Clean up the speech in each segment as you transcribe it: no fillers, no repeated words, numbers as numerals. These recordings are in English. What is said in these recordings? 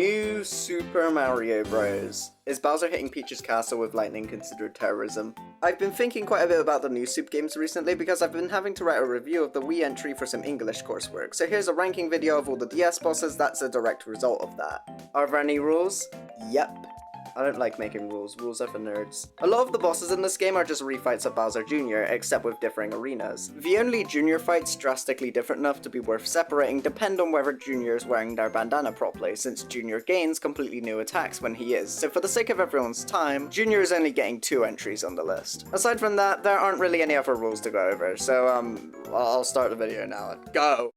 New Super Mario Bros. Is Bowser hitting Peach's castle with lightning considered terrorism? I've been thinking quite a bit about the new Soup games recently because I've been having to write a review of the Wii entry for some English coursework, so here's a ranking video of all the DS bosses that's a direct result of that. Are there any rules? Yep. I don't like making rules. Rules are for nerds. A lot of the bosses in this game are just refights of Bowser Jr., except with differing arenas. The only Junior fights drastically different enough to be worth separating depend on whether Junior is wearing their bandana properly, since Junior gains completely new attacks when he is, so for the sake of everyone's time, Junior is only getting 2 entries on the list. Aside from that, there aren't really any other rules to go over, so I'll start the video now. Go!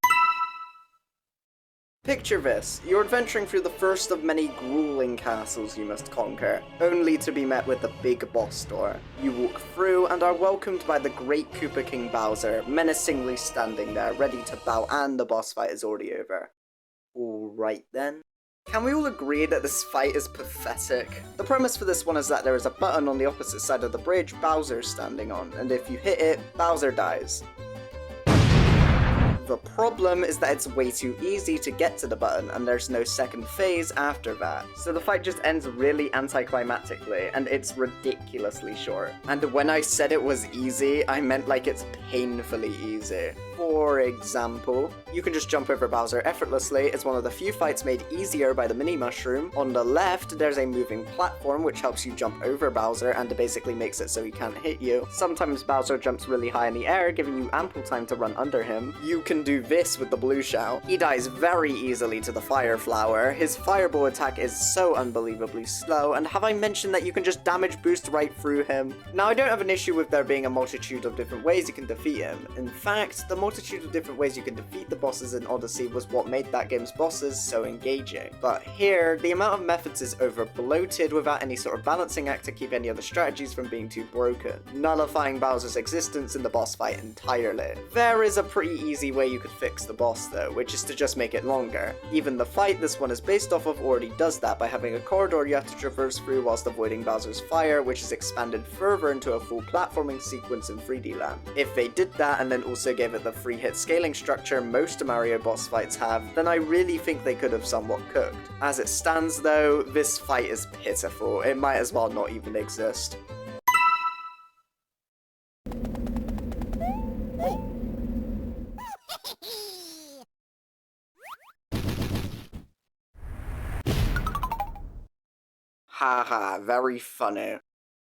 Picture this, you're adventuring through the first of many grueling castles you must conquer, only to be met with the big boss door. You walk through and are welcomed by the great Koopa King Bowser, menacingly standing there, ready to bow, and the boss fight is already over. Alright then. Can we all agree that this fight is pathetic? The premise for this one is that there is a button on the opposite side of the bridge Bowser's standing on, and if you hit it, Bowser dies. The problem is that it's way too easy to get to the button, and there's no second phase after that. So the fight just ends really anticlimactically, and it's ridiculously short. And when I said it was easy, I meant like it's painfully easy. For example, you can just jump over Bowser effortlessly. It's one of the few fights made easier by the mini mushroom. On the left, there's a moving platform which helps you jump over Bowser and basically makes it so he can't hit you. Sometimes Bowser jumps really high in the air, giving you ample time to run under him. You can do this with the blue shell. He dies very easily to the fire flower. His fireball attack is so unbelievably slow, and have I mentioned that you can just damage boost right through him? Now, I don't have an issue with there being a multitude of different ways you can defeat him. In fact, the multitude of different ways you can defeat the bosses in Odyssey was what made that game's bosses so engaging. But here, the amount of methods is over bloated without any sort of balancing act to keep any other strategies from being too broken, nullifying Bowser's existence in the boss fight entirely. There is a pretty easy way you could fix the boss though, which is to just make it longer. Even the fight this one is based off of already does that by having a corridor you have to traverse through whilst avoiding Bowser's fire, which is expanded further into a full platforming sequence in 3D land. If they did that and then also gave it the free hit scaling structure most Mario boss fights have, then I really think they could have somewhat cooked. As it stands though, this fight is pitiful. It might as well not even exist. Haha, very funny.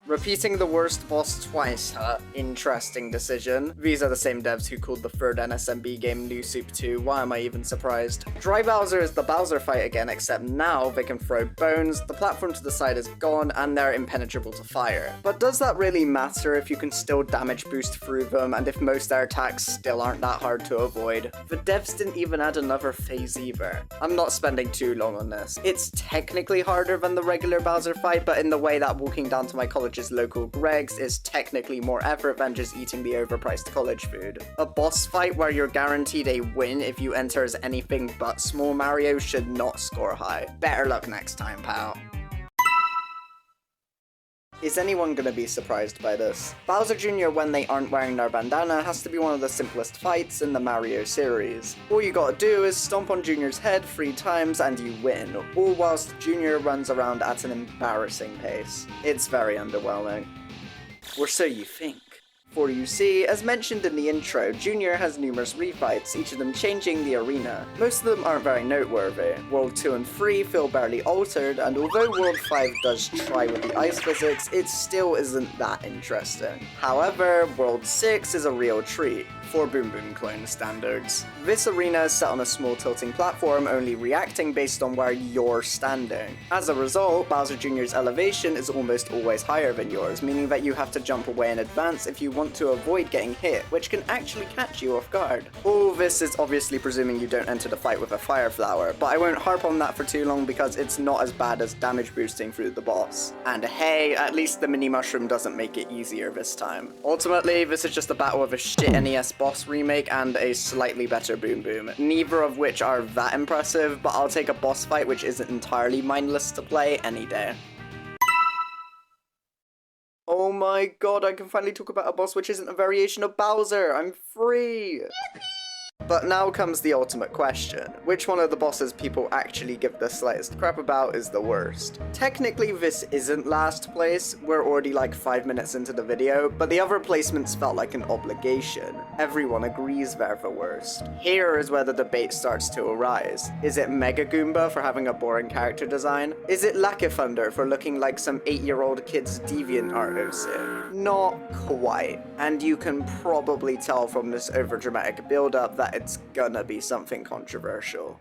Repeating the worst boss twice, huh? Interesting decision. These are the same devs who called the third NSMB game New Soup 2, why am I even surprised? Dry Bowser is the Bowser fight again, except now they can throw bones, the platform to the side is gone, and they're impenetrable to fire. But does that really matter if you can still damage boost through them, and if most their attacks still aren't that hard to avoid? The devs didn't even add another phase either. I'm not spending too long on this. It's technically harder than the regular Bowser fight, but in the way that walking down to my college's local Greg's is technically more effort than just eating the overpriced college food. A boss fight where you're guaranteed a win if you enter as anything but Small Mario should not score high. Better luck next time, pal. Is anyone gonna be surprised by this? Bowser Jr. when they aren't wearing their bandana has to be one of the simplest fights in the Mario series. All you gotta do is stomp on Jr.'s head 3 times and you win, all whilst Jr. runs around at an embarrassing pace. It's very underwhelming. Or so you think. For you see, as mentioned in the intro, Junior has numerous refights, each of them changing the arena. Most of them aren't very noteworthy. World 2 and 3 feel barely altered, and although World 5 does try with the ice physics, it still isn't that interesting. However, World 6 is a real treat, for Boom Boom clone standards. This arena is set on a small tilting platform, only reacting based on where you're standing. As a result, Bowser Jr.'s elevation is almost always higher than yours, meaning that you have to jump away in advance if you want to avoid getting hit, which can actually catch you off guard. All this is obviously presuming you don't enter the fight with a fire flower, but I won't harp on that for too long because it's not as bad as damage boosting through the boss. And hey, at least the mini mushroom doesn't make it easier this time. Ultimately, this is just a battle of a shit NES boss remake and a slightly better Boom Boom, neither of which are that impressive, but I'll take a boss fight which isn't entirely mindless to play any day. Oh my god, I can finally talk about a boss which isn't a variation of Bowser! I'm free! But now comes the ultimate question. Which one of the bosses people actually give the slightest crap about is the worst? Technically this isn't last place, we're already like 5 minutes into the video, but the other placements felt like an obligation. Everyone agrees they're the worst. Here is where the debate starts to arise. Is it Mega Goomba for having a boring character design? Is it Thunder for looking like some 8-year-old kid's DeviantArt OC? Not quite. And you can probably tell from this overdramatic build-up that it's gonna be something controversial.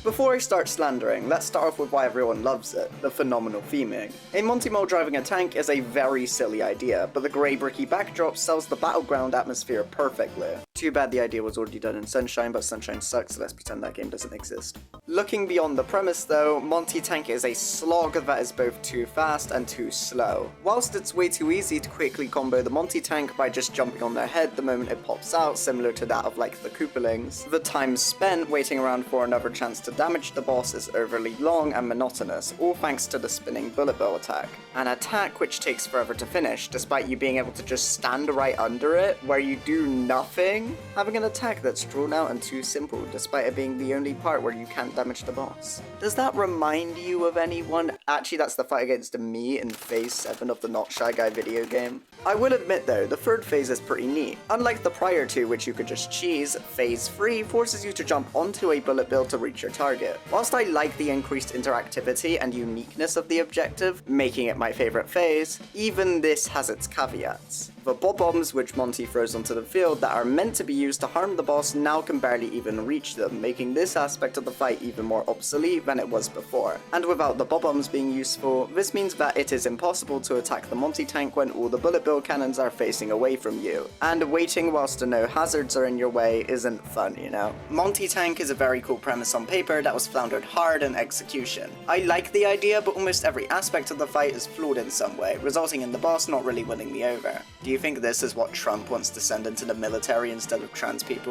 Before I start slandering, let's start off with why everyone loves it, the phenomenal theming. A Monty Mole driving a tank is a very silly idea, but the grey bricky backdrop sells the battleground atmosphere perfectly. Too bad the idea was already done in Sunshine, but Sunshine sucks, so let's pretend that game doesn't exist. Looking beyond the premise though, Monty Tank is a slog that is both too fast and too slow. Whilst it's way too easy to quickly combo the Monty Tank by just jumping on their head the moment it pops out, similar to that of like the Koopalings, the time spent waiting around for another chance to damage the boss is overly long and monotonous, all thanks to the spinning bullet bill attack. An attack which takes forever to finish, despite you being able to just stand right under it, where you do nothing. Having an attack that's drawn out and too simple, despite it being the only part where you can't damage the boss. Does that remind you of anyone? Actually, that's the fight against me in Phase 7 of the Not Shy Guy video game. I will admit though, the third phase is pretty neat. Unlike the prior two, which you could just cheese, Phase 3 forces you to jump onto a bullet bill to reach your target. Whilst I like the increased interactivity and uniqueness of the objective, making it my favorite phase, even this has its caveats. The bob-bombs which Monty throws onto the field that are meant to be used to harm the boss now can barely even reach them, making this aspect of the fight even more obsolete than it was before. And without the bob-bombs being useful, this means that it is impossible to attack the Monty Tank when all the bullet bill cannons are facing away from you. And waiting whilst the no hazards are in your way isn't fun, you know? Monty Tank is a very cool premise on paper that was floundered hard in execution. I like the idea, but almost every aspect of the fight is flawed in some way, resulting in the boss not really winning me over. Do you think this is what Trump wants to send into the military instead of trans people?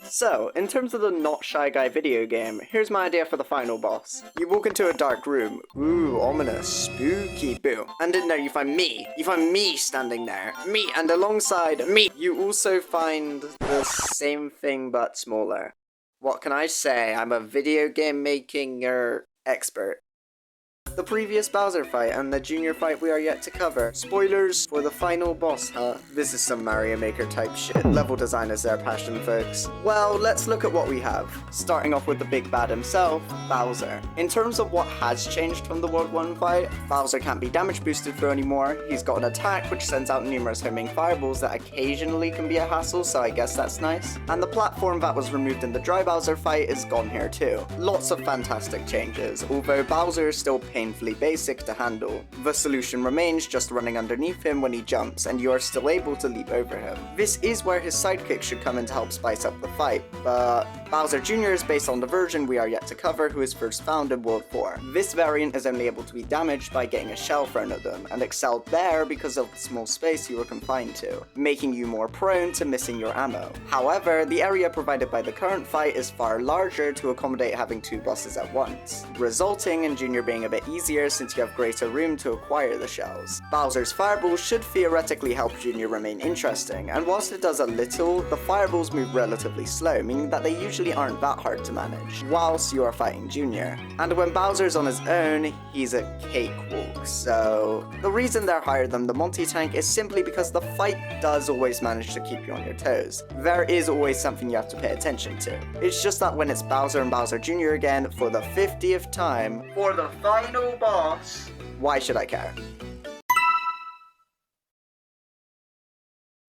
So, in terms of the Not Shy Guy video game, here's my idea for the final boss. You walk into a dark room, ooh, ominous, spooky, boo, and in there you find me. You find me standing there. Me, and alongside me, you also find the same thing but smaller. What can I say? I'm a video game making expert. The previous Bowser fight and the junior fight we are yet to cover. Spoilers for the final boss, huh? This is some Mario Maker type shit. Level design is their passion, folks. Well, let's look at what we have. Starting off with the big bad himself, Bowser. In terms of what has changed from the World 1 fight, Bowser can't be damage boosted through anymore. He's got an attack which sends out numerous homing fireballs that occasionally can be a hassle, so I guess that's nice. And the platform that was removed in the Dry Bowser fight is gone here too. Lots of fantastic changes, although Bowser is still painfully basic to handle. The solution remains just running underneath him when he jumps, and you are still able to leap over him. This is where his sidekick should come in to help spice up the fight, but Bowser Jr. is based on the version we are yet to cover, who is first found in World 4. This variant is only able to be damaged by getting a shell thrown at them, and excelled there because of the small space you were confined to, making you more prone to missing your ammo. However, the area provided by the current fight is far larger to accommodate having two bosses at once, resulting in Jr. being a bit easier since you have greater room to acquire the shells. Bowser's fireballs should theoretically help Jr. remain interesting, and whilst it does a little, the fireballs move relatively slow, meaning that they usually aren't that hard to manage, whilst you are fighting Jr. And when Bowser's on his own, he's a cakewalk, so the reason they're higher than the Monty Tank is simply because the fight does always manage to keep you on your toes. There is always something you have to pay attention to. It's just that when it's Bowser and Bowser Jr. again, for the 50th time, for the final boss, why should I care?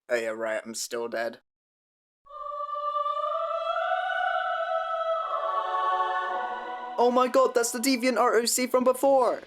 Oh yeah, right, I'm still dead. Oh my god, that's the DeviantArt OC from before!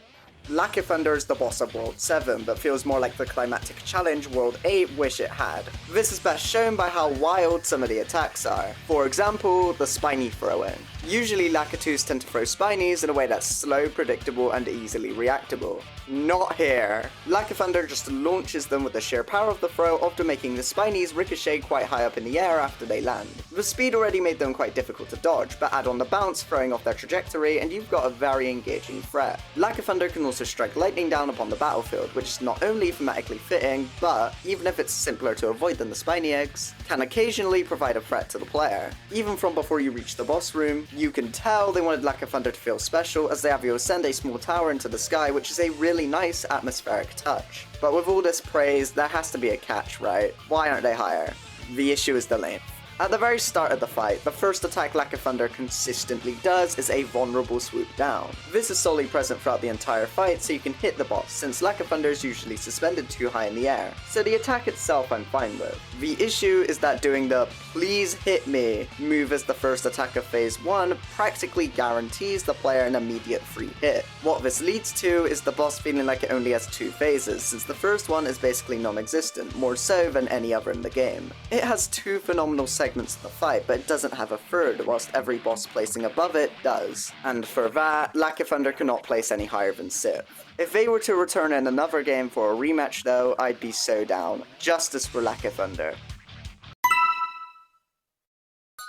Thunder is the boss of World 7, but feels more like the climactic challenge World 8 wish it had. This is best shown by how wild some of the attacks are. For example, the spiny throw-in. Usually Lakitus tend to throw spinies in a way that's slow, predictable, and easily reactable. Not here. Thunder just launches them with the sheer power of the throw, often making the spinies ricochet quite high up in the air after they land. The speed already made them quite difficult to dodge, but add on the bounce, throwing off their trajectory, and you've got a very engaging threat. Thunder can also to strike lightning down upon the battlefield, which is not only thematically fitting, but, even if it's simpler to avoid than the spiny eggs, can occasionally provide a threat to the player. Even from before you reach the boss room, you can tell they wanted Lack of Thunder to feel special, as they have you ascend a small tower into the sky, which is a really nice atmospheric touch. But with all this praise, there has to be a catch, right? Why aren't they higher? The issue is the length. At the very start of the fight, the first attack Lack of Thunder consistently does is a vulnerable swoop down. This is solely present throughout the entire fight, so you can hit the boss, since Lack of Thunder is usually suspended too high in the air, so the attack itself I'm fine with. The issue is that doing the "please hit me" move as the first attack of phase 1 practically guarantees the player an immediate free hit. What this leads to is the boss feeling like it only has 2 phases, since the first one is basically non-existent, more so than any other in the game. It has 2 phenomenal segments of the fight, but it doesn't have a third, whilst every boss placing above it does. And for that, Lack of Thunder cannot place any higher than Sith. If they were to return in another game for a rematch though, I'd be so down. Justice for Lack of Thunder.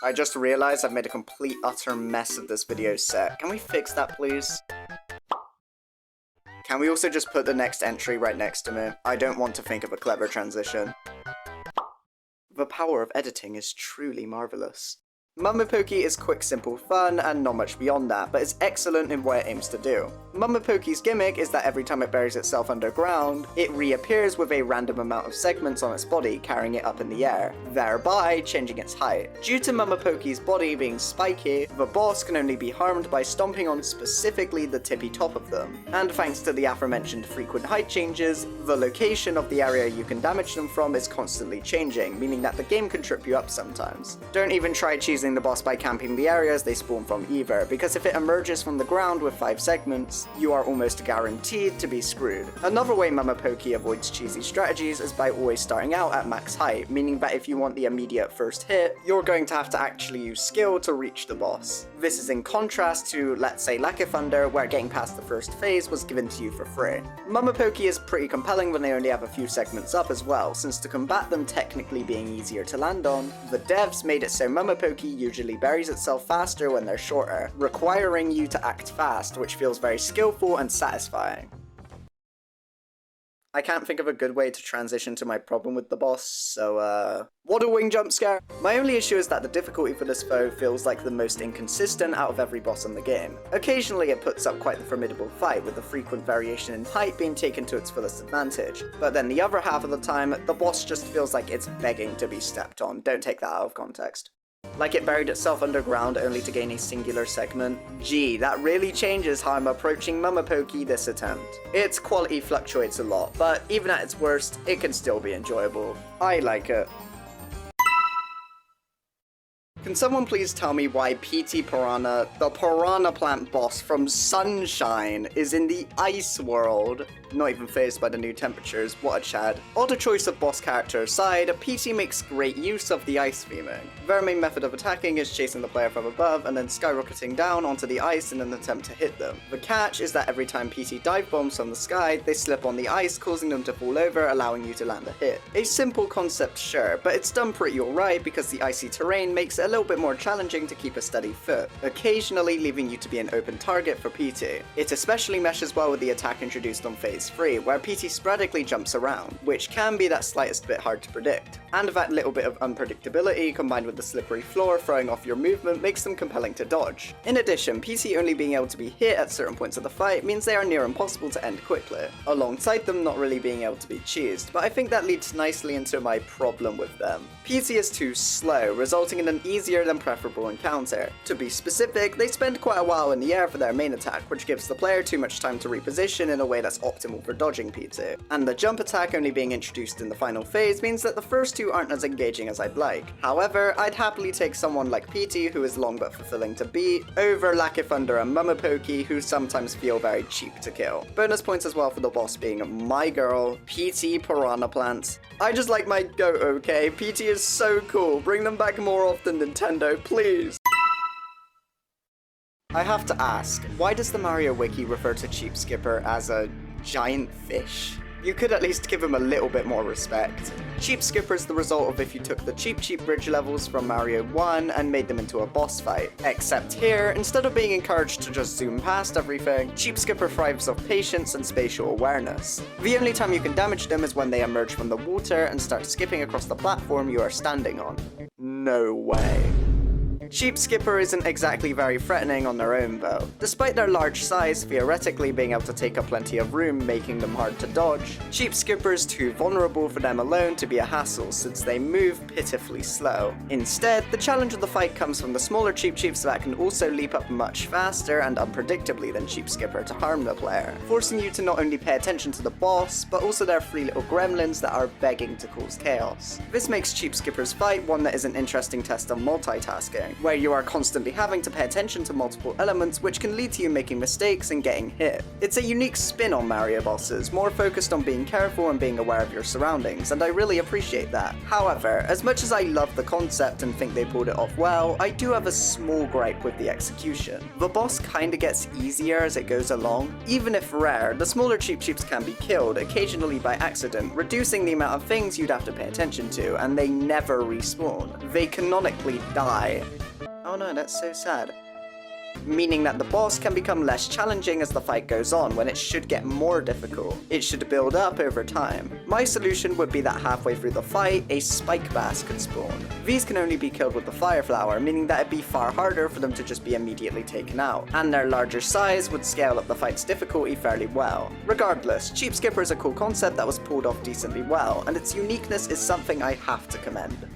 I just realized I've made a complete utter mess of this video set. Can we fix that, please? Can we also just put the next entry right next to me? I don't want to think of a clever transition. The power of editing is truly marvelous. Mummopoke is quick, simple fun, and not much beyond that, but it's excellent in what it aims to do. Mummopoke's gimmick is that every time it buries itself underground, it reappears with a random amount of segments on its body, carrying it up in the air, thereby changing its height. Due to Mummopoke's body being spiky, the boss can only be harmed by stomping on specifically the tippy top of them. And thanks to the aforementioned frequent height changes, the location of the area you can damage them from is constantly changing, meaning that the game can trip you up sometimes. Don't even try choosing the boss by camping the areas they spawn from either, because if it emerges from the ground with 5 segments, you are almost guaranteed to be screwed. Another way Mummopoke avoids cheesy strategies is by always starting out at max height, meaning that if you want the immediate first hit, you're going to have to actually use skill to reach the boss. This is in contrast to, let's say, Lack of Thunder, where getting past the first phase was given to you for free. Mummopoke is pretty compelling when they only have a few segments up as well, since to combat them technically being easier to land on, the devs made it so Mummopoke usually buries itself faster when they're shorter, requiring you to act fast, which feels very skillful and satisfying. I can't think of a good way to transition to my problem with the boss, so what a wing jump scare! My only issue is that the difficulty for this foe feels like the most inconsistent out of every boss in the game. Occasionally it puts up quite the formidable fight, with the frequent variation in height being taken to its fullest advantage, but then the other half of the time, the boss just feels like it's begging to be stepped on. Don't take that out of context. Like it buried itself underground only to gain a singular segment. Gee, that really changes how I'm approaching Mummopoke this attempt. Its quality fluctuates a lot, but even at its worst, it can still be enjoyable. I like it. Can someone please tell me why PT Piranha, the piranha plant boss from Sunshine, is in the ice world? Not even phased by the new temperatures, what a chad. Odd choice of boss character aside, PT makes great use of the ice theming. Their main method of attacking is chasing the player from above and then skyrocketing down onto the ice in an attempt to hit them. The catch is that every time PT dive bombs from the sky, they slip on the ice, causing them to fall over, allowing you to land a hit. A simple concept, sure, but it's done pretty alright because the icy terrain makes it a little bit more challenging to keep a steady foot, occasionally leaving you to be an open target for PT. It especially meshes well with the attack introduced on phase 3, where PT sporadically jumps around, which can be that slightest bit hard to predict. And that little bit of unpredictability combined with the slippery floor throwing off your movement makes them compelling to dodge. In addition, PT only being able to be hit at certain points of the fight means they are near impossible to end quickly, alongside them not really being able to be cheesed, but I think that leads nicely into my problem with them. PT is too slow, resulting in an easier than preferable encounter. To be specific, they spend quite a while in the air for their main attack, which gives the player too much time to reposition in a way that's optimal for dodging PT. And the jump attack only being introduced in the final phase means that the first two aren't as engaging as I'd like. However, I'd happily take someone like PT, who is long but fulfilling to beat, over Lack of Thunder and Mummopoke, who sometimes feel very cheap to kill. Bonus points as well for the boss being my girl, PT Piranha Plant. I just like my goat, okay? PT is so cool. Bring them back more often, Nintendo, please. I have to ask, why does the Mario Wiki refer to Cheap Skipper as a giant fish? You could at least give him a little bit more respect. Cheap Skipper is the result of if you took the cheap bridge levels from Mario 1 and made them into a boss fight. Except here, instead of being encouraged to just zoom past everything, Cheap Skipper thrives off patience and spatial awareness. The only time you can damage them is when they emerge from the water and start skipping across the platform you are standing on. No way. Cheap Skipper isn't exactly very threatening on their own though. Despite their large size theoretically being able to take up plenty of room, making them hard to dodge, Cheap Skipper is too vulnerable for them alone to be a hassle since they move pitifully slow. Instead, the challenge of the fight comes from the smaller Cheeps that can also leap up much faster and unpredictably than Cheap Skipper to harm the player, forcing you to not only pay attention to the boss, but also their three little gremlins that are begging to cause chaos. This makes Cheap Skipper's fight one that is an interesting test of multitasking, where you are constantly having to pay attention to multiple elements which can lead to you making mistakes and getting hit. It's a unique spin on Mario bosses, more focused on being careful and being aware of your surroundings, and I really appreciate that. However, as much as I love the concept and think they pulled it off well, I do have a small gripe with the execution. The boss kinda gets easier as it goes along. Even if rare, the smaller Cheeps can be killed, occasionally by accident, reducing the amount of things you'd have to pay attention to, and they never respawn. They canonically die. Oh no, that's so sad. Meaning that the boss can become less challenging as the fight goes on, when it should get more difficult. It should build up over time. My solution would be that halfway through the fight, a spike bass could spawn. These can only be killed with the fire flower, meaning that it'd be far harder for them to just be immediately taken out, and their larger size would scale up the fight's difficulty fairly well. Regardless, Cheap Skipper is a cool concept that was pulled off decently well, and its uniqueness is something I have to commend.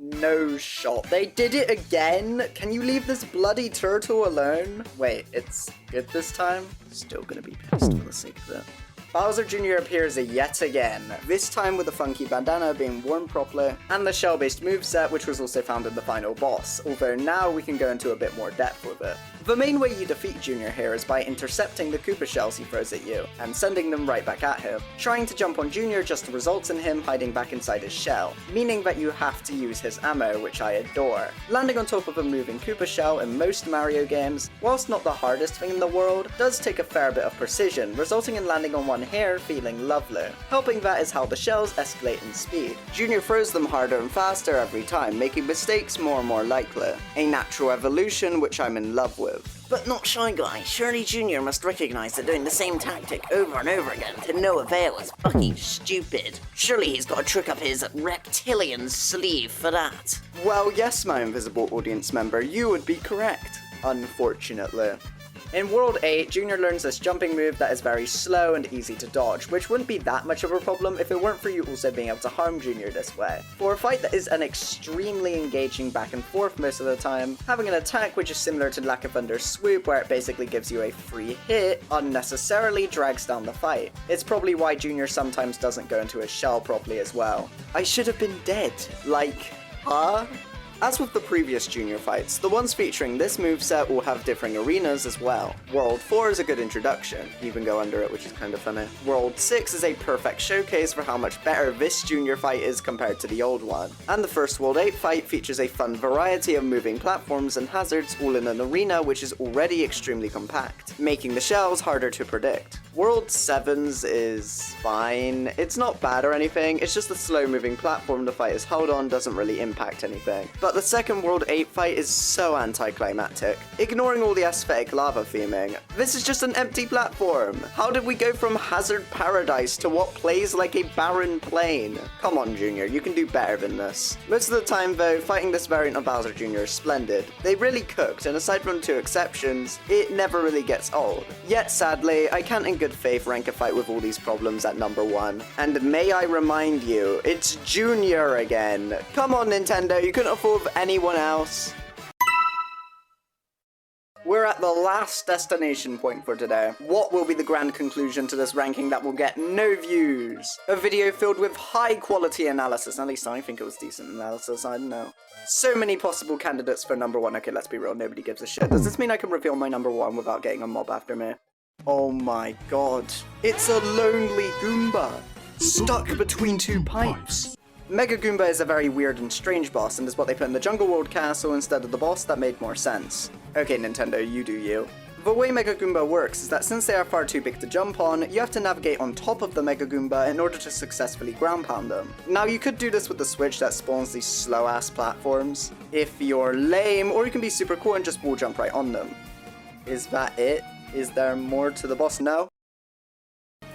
No shot. They did it again? Can you leave this bloody turtle alone? Wait, it's good this time? Still gonna be pissed for the sake of it. Bowser Jr. appears yet again, this time with a funky bandana being worn properly, and the shell-based moveset which was also found in the final boss, although now we can go into a bit more depth with it. The main way you defeat Junior here is by intercepting the Koopa shells he throws at you, and sending them right back at him. Trying to jump on Junior just results in him hiding back inside his shell, meaning that you have to use his ammo, which I adore. Landing on top of a moving Koopa shell in most Mario games, whilst not the hardest thing in the world, does take a fair bit of precision, resulting in landing on one here feeling lovely. Helping that is how the shells escalate in speed. Junior throws them harder and faster every time, making mistakes more and more likely. A natural evolution which I'm in love with. But not Shy Guy. Surely Junior must recognize that doing the same tactic over and over again to no avail is fucking stupid. Surely he's got a trick up his reptilian sleeve for that. Well, yes, my invisible audience member, you would be correct. Unfortunately. In World 8, Junior learns this jumping move that is very slow and easy to dodge, which wouldn't be that much of a problem if it weren't for you also being able to harm Junior this way. For a fight that is an extremely engaging back and forth most of the time, having an attack which is similar to Lack of Thunder's swoop where it basically gives you a free hit unnecessarily drags down the fight. It's probably why Junior sometimes doesn't go into his shell properly as well. I should have been dead. Like, huh? As with the previous Junior fights, the ones featuring this moveset will have differing arenas as well. World 4 is a good introduction, you can go under it, which is kind of funny. World 6 is a perfect showcase for how much better this Junior fight is compared to the old one. And the first World 8 fight features a fun variety of moving platforms and hazards all in an arena which is already extremely compact, making the shells harder to predict. World 7's is fine. It's not bad or anything, it's just the slow moving platform the fight is held on doesn't really impact anything. But the second World 8 fight is so anticlimactic. Ignoring all the aesthetic lava theming, this is just an empty platform. How did we go from Hazard Paradise to what plays like a barren plain? Come on Junior, you can do better than this. Most of the time though, fighting this variant of Bowser Jr. is splendid. They really cooked, and aside from 2 exceptions, it never really gets old. Yet sadly, I can't in good faith rank a fight with all these problems at number 1. And may I remind you, it's Junior again. Come on Nintendo, you couldn't afford anyone else. We're at the last destination point for today. What will be the grand conclusion to this ranking that will get no views? A video filled with high quality analysis. At least I think it was decent analysis, I don't know. So many possible candidates for number 1. Okay, let's be real, nobody gives a shit. Does this mean I can reveal my number 1 without getting a mob after me? Oh my god. It's a lonely Goomba, stuck between 2 pipes. Mega Goomba is a very weird and strange boss, and is what they put in the Jungle World castle instead of the boss that made more sense. Okay Nintendo, you do you. The way Mega Goomba works is that since they are far too big to jump on, you have to navigate on top of the Mega Goomba in order to successfully ground pound them. Now you could do this with the switch that spawns these slow ass platforms, if you're lame, or you can be super cool and just wall jump right on them. Is that it? Is there more to the boss? No?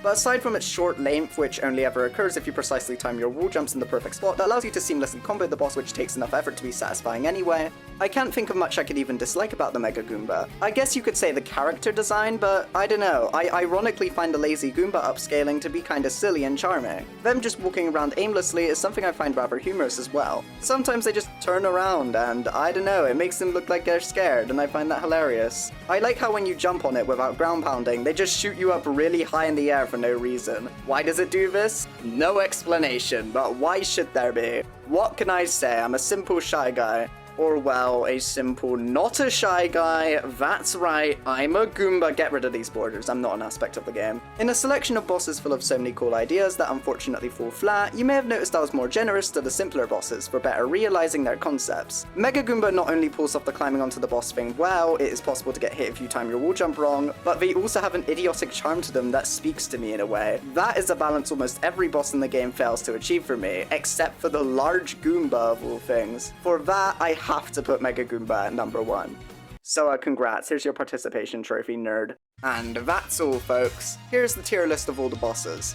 But aside from its short length, which only ever occurs if you precisely time your wall jumps in the perfect spot that allows you to seamlessly combo the boss, which takes enough effort to be satisfying anyway, I can't think of much I could even dislike about the Mega Goomba. I guess you could say the character design, but I don't know, I ironically find the lazy Goomba upscaling to be kinda silly and charming. Them just walking around aimlessly is something I find rather humorous as well. Sometimes they just turn around and, I don't know, it makes them look like they're scared, and I find that hilarious. I like how when you jump on it without ground pounding, they just shoot you up really high in the air for no reason. Why does it do this? No explanation, but why should there be? What can I say? I'm a simple shy guy. Or well, a simple not a shy guy. That's right, I'm a Goomba. Get rid of these borders, I'm not an aspect of the game. In a selection of bosses full of so many cool ideas that unfortunately fall flat, you may have noticed I was more generous to the simpler bosses for better realizing their concepts. Mega Goomba not only pulls off the climbing onto the boss thing well, it is possible to get hit if you time your wall jump wrong, but they also have an idiotic charm to them that speaks to me in a way. That is a balance almost every boss in the game fails to achieve for me, except for the large Goomba of all things. For that, I have to put Mega Goomba at number 1. So congrats, here's your participation trophy, nerd. And that's all, folks. Here's the tier list of all the bosses.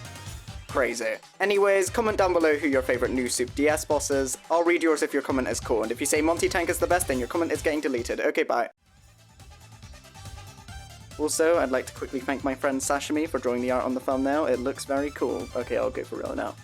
Crazy. Anyways, comment down below who your favorite new Soup DS boss is. I'll read yours if your comment is cool, and if you say Monty Tank is the best, then your comment is getting deleted. Okay, bye. Also, I'd like to quickly thank my friend Sashimi for drawing the art on the thumbnail. It looks very cool. Okay, I'll go for real now.